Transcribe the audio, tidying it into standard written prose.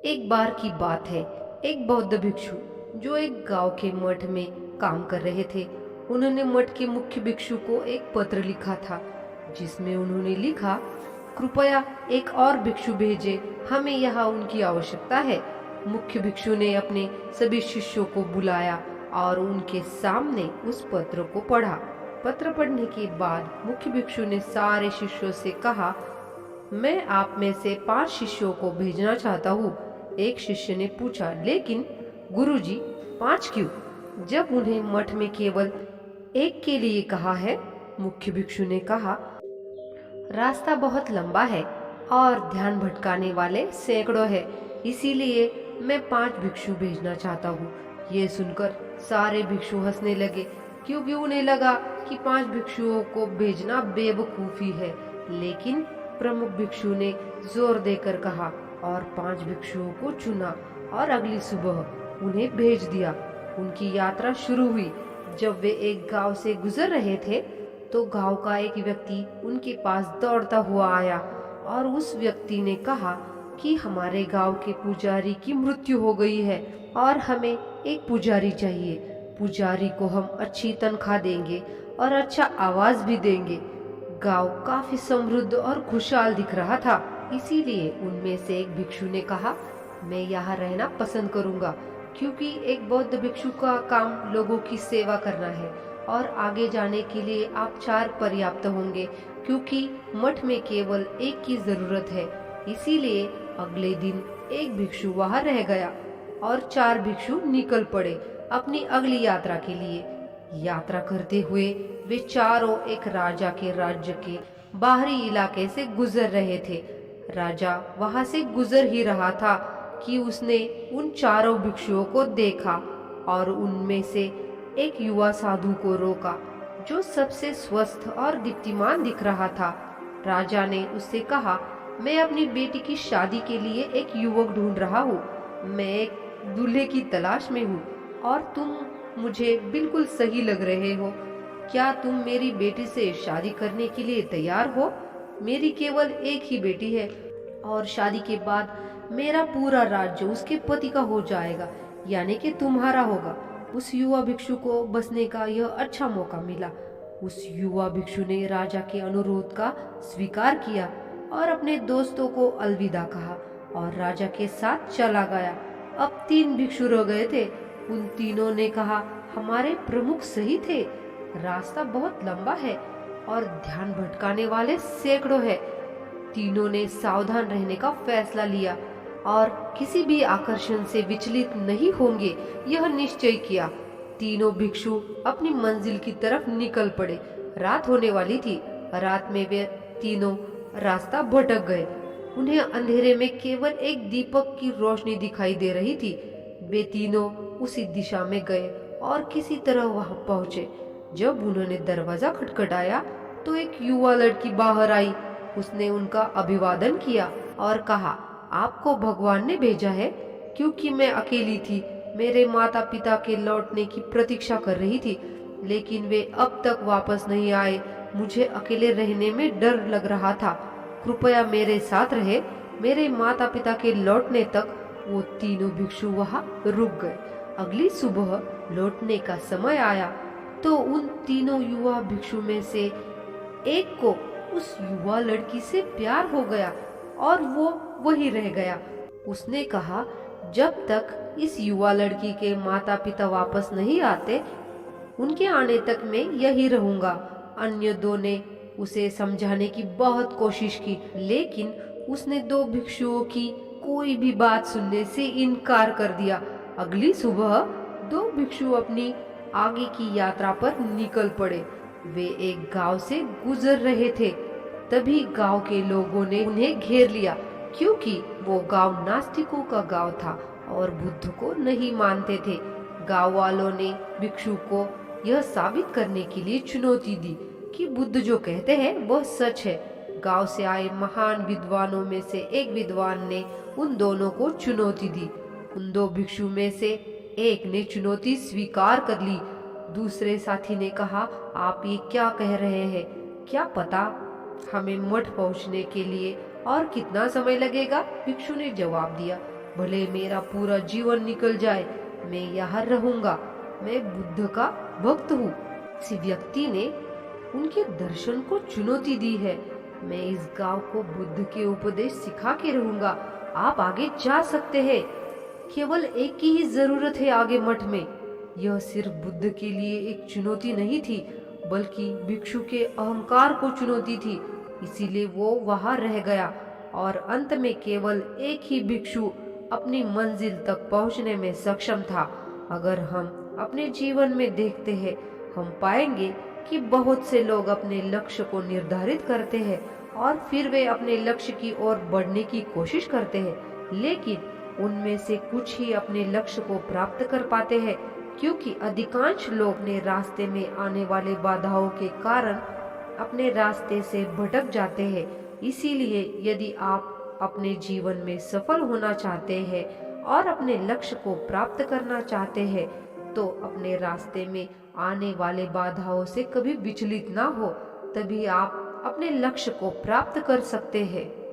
एक बार की बात है, एक बौद्ध भिक्षु जो एक गांव के मठ में काम कर रहे थे, उन्होंने मठ के मुख्य भिक्षु को एक पत्र लिखा था, जिसमें उन्होंने लिखा, कृपया एक और भिक्षु भेजें, हमें यहाँ उनकी आवश्यकता है। मुख्य भिक्षु ने अपने सभी शिष्यों को बुलाया और उनके सामने उस पत्र को पढ़ा। पत्र पढ़ने के बाद मुख्य भिक्षु ने सारे शिष्यों से कहा, मैं आप में से 5 शिष्यों को भेजना चाहता हूँ। एक शिष्य ने पूछा, लेकिन गुरुजी 5 क्यों, जब उन्हें मठ में केवल एक के लिए कहा है। मुख्य भिक्षु ने कहा, रास्ता बहुत लंबा है और ध्यान भटकाने वाले सैकड़ों हैं, इसीलिए मैं 5 भिक्षु भेजना चाहता हूँ। ये सुनकर सारे भिक्षु हंसने लगे, क्योंकि उन्हें लगा कि 5 भिक्षुओं को भेजना बेवकूफी है। लेकिन प्रमुख भिक्षु ने जोर देकर कहा और 5 भिक्षुओं को चुना और अगली सुबह उन्हें भेज दिया। उनकी यात्रा शुरू हुई। जब वे एक गांव से गुजर रहे थे, तो गांव का एक व्यक्ति उनके पास दौड़ता हुआ आया और उस व्यक्ति ने कहा कि हमारे गांव के पुजारी की मृत्यु हो गई है और हमें एक पुजारी चाहिए। पुजारी को हम अच्छी तनख्वाह देंगे और अच्छा आवाज भी देंगे। गांव काफी समृद्ध और खुशहाल दिख रहा था, इसीलिए उनमें से एक भिक्षु ने कहा, मैं यहाँ रहना पसंद करूंगा, क्योंकि एक बौद्ध भिक्षु का काम लोगों की सेवा करना है और आगे जाने के लिए आप 4 पर्याप्त होंगे, क्योंकि मठ में केवल एक की जरूरत है। इसीलिए अगले दिन एक भिक्षु वहाँ रह गया और 4 भिक्षु निकल पड़े अपनी अगली यात्रा के लिए। यात्रा करते हुए वे चारों एक राजा के राज्य के बाहरी इलाके से गुजर रहे थे। राजा वहां से गुजर ही रहा था कि उसने उन चारों भिक्षुओं को देखा और उनमें से एक युवा साधु को रोका, जो सबसे स्वस्थ और दीप्तिमान दिख रहा था। राजा ने उससे कहा, मैं अपनी बेटी की शादी के लिए एक युवक ढूंढ रहा हूँ। मैं एक दूल्हे की तलाश में हूँ और तुम मुझे बिल्कुल सही लग रहे हो। क्या तुम मेरी बेटी से शादी करने के लिए तैयार हो? मेरी केवल एक ही बेटी है और शादी के बाद मेरा पूरा राज्य उसके पति का हो जाएगा, यानी कि तुम्हारा होगा। उस युवा भिक्षु को बसने का यह अच्छा मौका मिला। उस युवा भिक्षु ने राजा के अनुरोध का स्वीकार किया और अपने दोस्तों को अलविदा कहा और राजा के साथ चला गया। अब 3 भिक्षु रह गए थे। उन तीनों ने कहा, हमारे प्रमुख सही थे, रास्ता बहुत लंबा है और ध्यान भटकाने वाले सैकड़ों हैं। तीनों ने सावधान रहने का फैसला लिया और किसी भी आकर्षण से विचलित नहीं होंगे, यह निश्चय किया। तीनों भिक्षु अपनी मंजिल की तरफ निकल पड़े। रात होने वाली थी। रात में वे तीनों रास्ता भटक गए। उन्हें अंधेरे में केवल एक दीपक की रोशनी दिखाई दे रही थी। वे तीनों उसी दिशा में गए और किसी तरह वहां पहुंचे। जब उन्होंने दरवाजा खटखटाया तो एक युवा लड़की बाहर आई। उसने उनका अभिवादन किया और कहा, आपको भगवान ने भेजा है, क्योंकि मैं अकेली थी। मेरे माता पिता के लौटने की प्रतीक्षा कर रही थी, लेकिन वे अब तक वापस नहीं आए। मुझे अकेले रहने में डर लग रहा था। कृपया मेरे साथ रहे। मेरे माता पिता के लौटने तक वो तीनों भिक्षु वहां रुक गए। अगली सुबह लौटने का समय आया तो उन तीनों युवा भिक्षु में से एक को उस युवा लड़की से प्यार हो गया और वो वही रह गया। उसने कहा, जब तक इस युवा लड़की के माता पिता वापस नहीं आते, उनके आने तक मैं यही रहूंगा। अन्य 2 ने उसे समझाने की बहुत कोशिश की, लेकिन उसने 2 भिक्षुओं की कोई भी बात सुनने से इनकार कर दिया। अगली सुबह 2 भिक्षु अपनी आगे की यात्रा पर निकल पड़े। वे एक गांव से गुजर रहे थे। तभी गांव के लोगों ने उन्हें घेर लिया, क्योंकि वो गांव नास्तिकों का गांव था और बुद्ध को नहीं मानते थे। गांव वालों ने भिक्षु को यह साबित करने के लिए चुनौती दी कि बुद्ध जो कहते हैं वह सच है। गांव से आए महान विद्वानों में से एक विद्वान ने उन दोनों को चुनौती दी। उन 2 भिक्षु में से एक ने चुनौती स्वीकार कर ली। दूसरे साथी ने कहा, आप ये क्या कह रहे हैं? क्या पता हमें मठ पहुंचने के लिए और कितना समय लगेगा? भिक्षु ने जवाब दिया। भले मेरा पूरा जीवन निकल जाए, मैं यहाँ रहूंगा। मैं बुद्ध का भक्त हूँ। किसी व्यक्ति ने उनके दर्शन को चुनौती दी है। मैं इस गांव को बुद्ध के उपदेश सिखा के रहूंगा। आप आगे जा सकते हैं। केवल एक की ही जरूरत है आगे मठ में। यह सिर्फ बुद्ध के लिए एक चुनौती नहीं थी, बल्कि भिक्षु के अहंकार को चुनौती थी। इसीलिए वो वहां रह गया और अंत में केवल एक ही भिक्षु अपनी मंजिल तक पहुंचने में सक्षम था। अगर हम अपने जीवन में देखते हैं, हम पाएंगे कि बहुत से लोग अपने लक्ष्य को निर्धारित करते हैं और फिर वे अपने लक्ष्य की ओर बढ़ने की कोशिश करते हैं, लेकिन उनमें से कुछ ही अपने लक्ष्य को प्राप्त कर पाते हैं, क्योंकि अधिकांश लोग अपने रास्ते में आने वाले बाधाओं के कारण अपने रास्ते से भटक जाते हैं। इसीलिए यदि आप अपने जीवन में सफल होना चाहते हैं और अपने लक्ष्य को प्राप्त करना चाहते हैं, तो अपने रास्ते में आने वाले बाधाओं से कभी विचलित ना हो, तभी आप अपने लक्ष्य को प्राप्त कर सकते हैं।